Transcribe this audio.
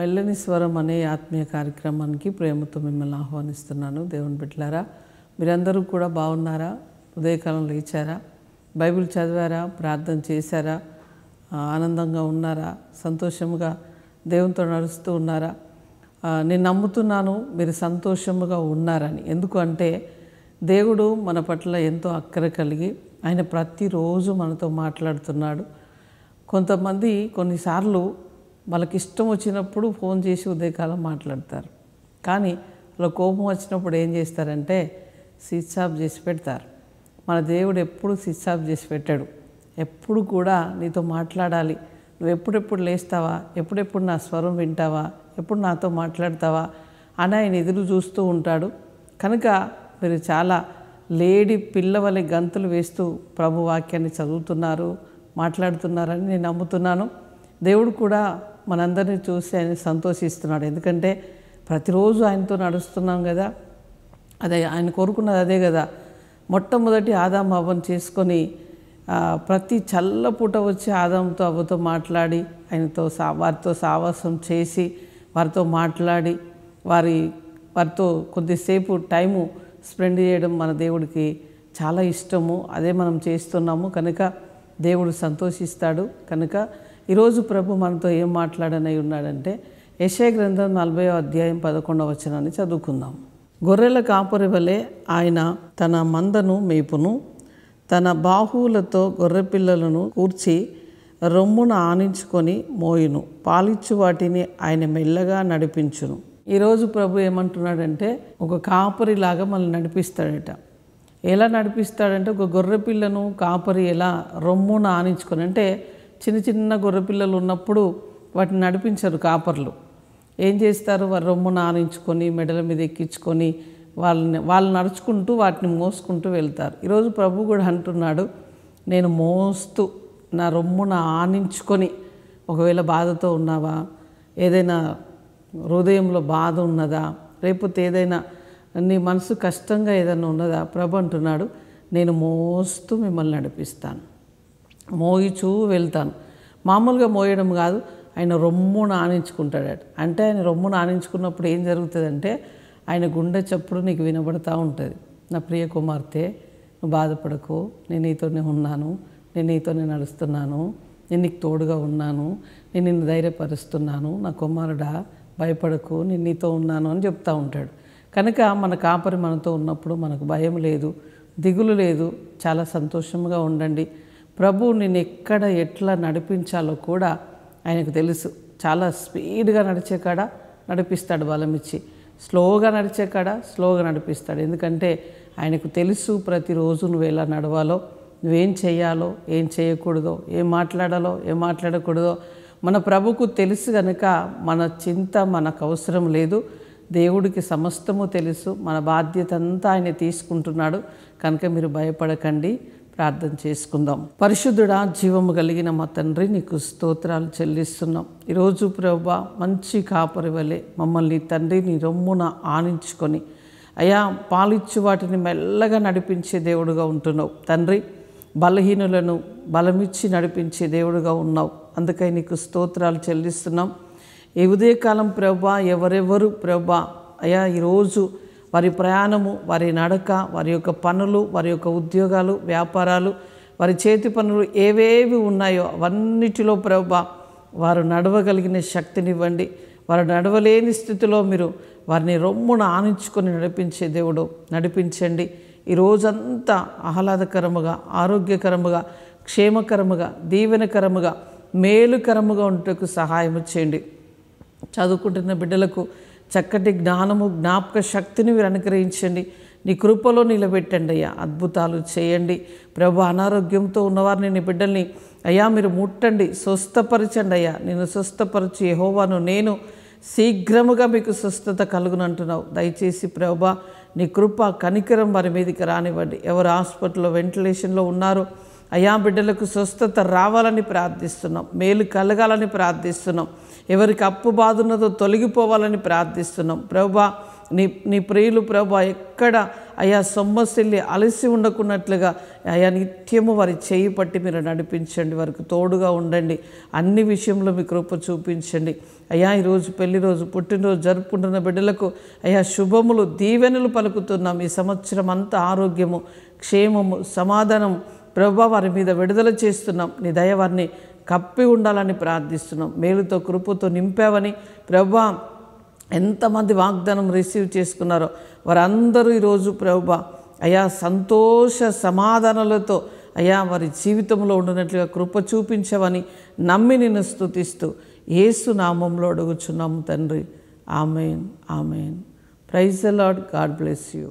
మెల్లని స్వరం అనే ఆత్మీయ కార్యక్రమానికి ప్రేమతో మిమ్మల్ని ఆహ్వానిస్తున్నాను. దేవుని బిడ్డలారా, మీరందరూ కూడా బాగున్నారా? ఉదయకాలం లేచారా? బైబిల్ చదివారా? ప్రార్థన చేశారా? ఆనందంగా ఉన్నారా? సంతోషంగా దేవునితో నడుస్తూ ఉన్నారా? నేను నమ్ముతున్నాను మీరు సంతోషముగా ఉన్నారని. ఎందుకంటే దేవుడు మన పట్ల ఎంతో అక్కర కలిగి ఆయన ప్రతిరోజు మనతో మాట్లాడుతున్నాడు. కొంతమంది కొన్నిసార్లు వాళ్ళకి ఇష్టం వచ్చినప్పుడు ఫోన్ చేసి ఉదయకాలం మాట్లాడతారు. కానీ వాళ్ళ కోపం వచ్చినప్పుడు ఏం చేస్తారంటే స్విచ్ ఆఫ్ చేసి పెడతారు. మన దేవుడు ఎప్పుడు స్విచ్ ఆఫ్ చేసి పెట్టాడు. ఎప్పుడు కూడా నీతో మాట్లాడాలి. నువ్వు ఎప్పుడెప్పుడు లేస్తావా, ఎప్పుడెప్పుడు నా స్వరం వింటావా, ఎప్పుడు నాతో మాట్లాడతావా అని ఆయన ఎదురు చూస్తూ ఉంటాడు. కనుక మీరు చాలా లేడి పిల్లవలె గంతులు వేస్తూ ప్రభు వాక్యాన్ని చదువుతున్నారు, మాట్లాడుతున్నారని నేను నమ్ముతున్నాను. దేవుడు కూడా మనందరినీ చూసి ఆయన సంతోషిస్తున్నాడు. ఎందుకంటే ప్రతిరోజు ఆయనతో నడుస్తున్నాం కదా, అదే ఆయన కోరుకున్నది అదే కదా. మొట్టమొదటి ఆదాము అవ్వను చేసుకొని ప్రతి చల్లపూట వచ్చి ఆదాముతో అవ్వతో మాట్లాడి వారితో సావాసం చేసి వారితో మాట్లాడి వారితో కొద్దిసేపు టైము స్పెండ్ చేయడం మన దేవుడికి చాలా ఇష్టము. అదే మనం చేస్తున్నాము కనుక దేవుడు సంతోషిస్తాడు. కనుక ఈరోజు ప్రభు మనతో ఏం మాట్లాడనై ఉన్నాడంటే యెషయా గ్రంథం 40వ అధ్యాయం 11వ వచనాన్ని చదువుకుందాం. గొర్రెల కాపరి వలె ఆయన తన మందను మేపును, తన బాహువులతో గొర్రెపిల్లలను కూర్చి రొమ్మున ఆనించుకొని మోయును, పాలిచ్చు వాటిని ఆయన మెల్లగా నడిపించును. ఈరోజు ప్రభు ఏమంటున్నాడంటే ఒక కాపరిలాగా మనల్ని నడిపిస్తాడట. ఎలా నడిపిస్తాడంటే ఒక గొర్రెపిల్లను కాపరి ఎలా రొమ్మున ఆనించుకొని, అంటే చిన్న చిన్న గొర్రెపిల్లలు ఉన్నప్పుడు వాటిని నడిపించరు కాపర్లు. ఏం చేస్తారు? వారు రొమ్మున ఆనించుకొని మెడల మీద ఎక్కించుకొని వాళ్ళు నడుచుకుంటూ వాటిని మోసుకుంటూ వెళ్తారు. ఈరోజు ప్రభు కూడా అంటున్నాడు, నేను మోస్తూ నా రొమ్మున ఆనించుకొని, ఒకవేళ బాధతో ఉన్నావా, ఏదైనా హృదయంలో బాధ ఉన్నదా, లేకపోతే ఏదైనా నీ మనసు కష్టంగా ఏదైనా ఉన్నదా, ప్రభు అంటున్నాడు నేను మోస్తూ మిమ్మల్ని నడిపిస్తాను, మోయిచూ వెళ్తాను. మామూలుగా మోయడం కాదు, ఆయన రొమ్మున ఆనించుకుంటాడట. అంటే ఆయన రొమ్మున ఆనించుకున్నప్పుడు ఏం జరుగుతుందంటే ఆయన గుండె చప్పుడు నీకు వినబడతా ఉంటుంది. నా ప్రియ కుమార్తె, నువ్వు బాధపడకు, నేను నీతోనే ఉన్నాను, నేను నీతోనే నడుస్తున్నాను, నేను నీకు తోడుగా ఉన్నాను, నేను నిన్ను ధైర్యపరుస్తున్నాను, నా కుమారుడా భయపడకు, నేను నీతో ఉన్నాను అని చెప్తూ ఉంటాడు. కనుక మన కాపరి మనతో ఉన్నప్పుడు మనకు భయం లేదు, దిగులు లేదు, చాలా సంతోషంగా ఉండండి. ప్రభు నేను ఎక్కడ ఎట్లా నడిపించాలో కూడా ఆయనకు తెలుసు. చాలా స్పీడ్గా నడిచే కాడ నడిపిస్తాడు బలమిచ్చి, స్లోగా నడిచే కాడ స్లోగా నడిపిస్తాడు. ఎందుకంటే ఆయనకు తెలుసు ప్రతిరోజు నువ్వు ఎలా నడవాలో, నువ్వేం చేయాలో, ఏం చేయకూడదో, ఏం మాట్లాడాలో, ఏం మాట్లాడకూడదో మన ప్రభుకు తెలుసు. కనుక మన చింత మనకు అవసరం లేదు. దేవుడికి సమస్తము తెలుసు. మన బాధ్యత అంతా ఆయన తీసుకుంటున్నాడు. కనుక మీరు భయపడకండి. ప్రార్థన చేసుకుందాం. పరిశుద్ధుడా, జీవము కలిగిన మా తండ్రి, నీకు స్తోత్రాలు చెల్లిస్తున్నాం. ఈరోజు ప్రభువా, మంచి కాపరి వలె మమ్మల్ని తండ్రి నీ రొమ్మున ఆనించుకొని అయా పాలిచ్చు వాటిని మెల్లగా నడిపించే దేవుడుగా ఉంటున్నావు తండ్రి. బలహీనులను బలమిచ్చి నడిపించే దేవుడుగా ఉన్నావు. అందుకై నీకు స్తోత్రాలు చెల్లిస్తున్నాం. ఈ ఉదయకాలం ప్రభువా, ఎవరెవరు ప్రభువా అయా ఈరోజు వారి ప్రయాణము, వారి నడక, వారి యొక్క పనులు, వారి యొక్క ఉద్యోగాలు, వ్యాపారాలు, వారి చేతి పనులు ఏవేవి ఉన్నాయో అవన్నిటిలో ప్రభువా వారు నడవగలిగిన శక్తినివ్వండి. వారు నడవలేని స్థితిలో మీరు వారిని రొమ్మున ఆనించుకొని నడిపించే దేవుడు నడిపించండి. ఈ రోజంతా ఆహ్లాదకరముగా, ఆరోగ్యకరముగా, క్షేమకరముగా, దీవెనకరముగా, మేలుకరముగా ఉంటకు సహాయం చేయండి. చదువుకుంటున్న బిడ్డలకు చక్కటి జ్ఞానము, జ్ఞాపక శక్తిని మీరు అనుగ్రహించండి. నీ కృపలో నిలబెట్టండి అయ్యా, అద్భుతాలు చేయండి ప్రభు. అనారోగ్యంతో ఉన్నవారిని నీ బిడ్డల్ని అయ్యా మీరు ముట్టండి, స్వస్థపరచండి అయ్యా. నేను స్వస్థపరచు యెహోవాను, నేను శీఘ్రముగా మీకు స్వస్థత కలుగునంటున్నావు. దయచేసి ప్రభువా నీ కృప కనికరం వారి మీదకి రానివ్వండి. ఎవరు హాస్పిటల్లో వెంటిలేషన్లో ఉన్నారో అయా బిడ్డలకు స్వస్థత రావాలని ప్రార్థిస్తున్నాం, మేలు కలగాలని ప్రార్థిస్తున్నాం. ఎవరికి అప్పు బాధ ఉన్నదో తొలగిపోవాలని ప్రార్థిస్తున్నాం ప్రభువా. నీ ప్రియులు ప్రభా ఎక్కడ అయా సొమ్మసిల్లి అలసి ఉండకున్నట్లుగా అయా నిత్యము వారి చేయి పట్టి మీరు నడిపించండి, వారికి తోడుగా ఉండండి, అన్ని విషయంలో మీ కృప చూపించండి. అయా ఈరోజు పెళ్లి రోజు పుట్టినరోజు జరుపుకుంటున్న బిడ్డలకు అయా శుభములు దీవెనలు పలుకుతున్నాం. ఈ సంవత్సరం అంతా ఆరోగ్యము, క్షేమము, సమాధానం ప్రభా వారి మీద విడుదల చేస్తున్నాం. నీ దయ వారిని కప్పి ఉండాలని ప్రార్థిస్తున్నాం. మేలుతో కృపతో నింపావని ప్రభా ఎంతమంది వాగ్దానం రిసీవ్ చేసుకున్నారో వారందరూ ఈరోజు ప్రభువా అయా సంతోష సమాధానాలతో అయా వారి జీవితంలో ఉండినట్లుగా కృప చూపించవని నమ్మి నిన్ను స్తుతిస్తూ యేసు నామంలో అడుగుచున్నాము తండ్రి. Amen, amen. Praise the Lord. God bless you.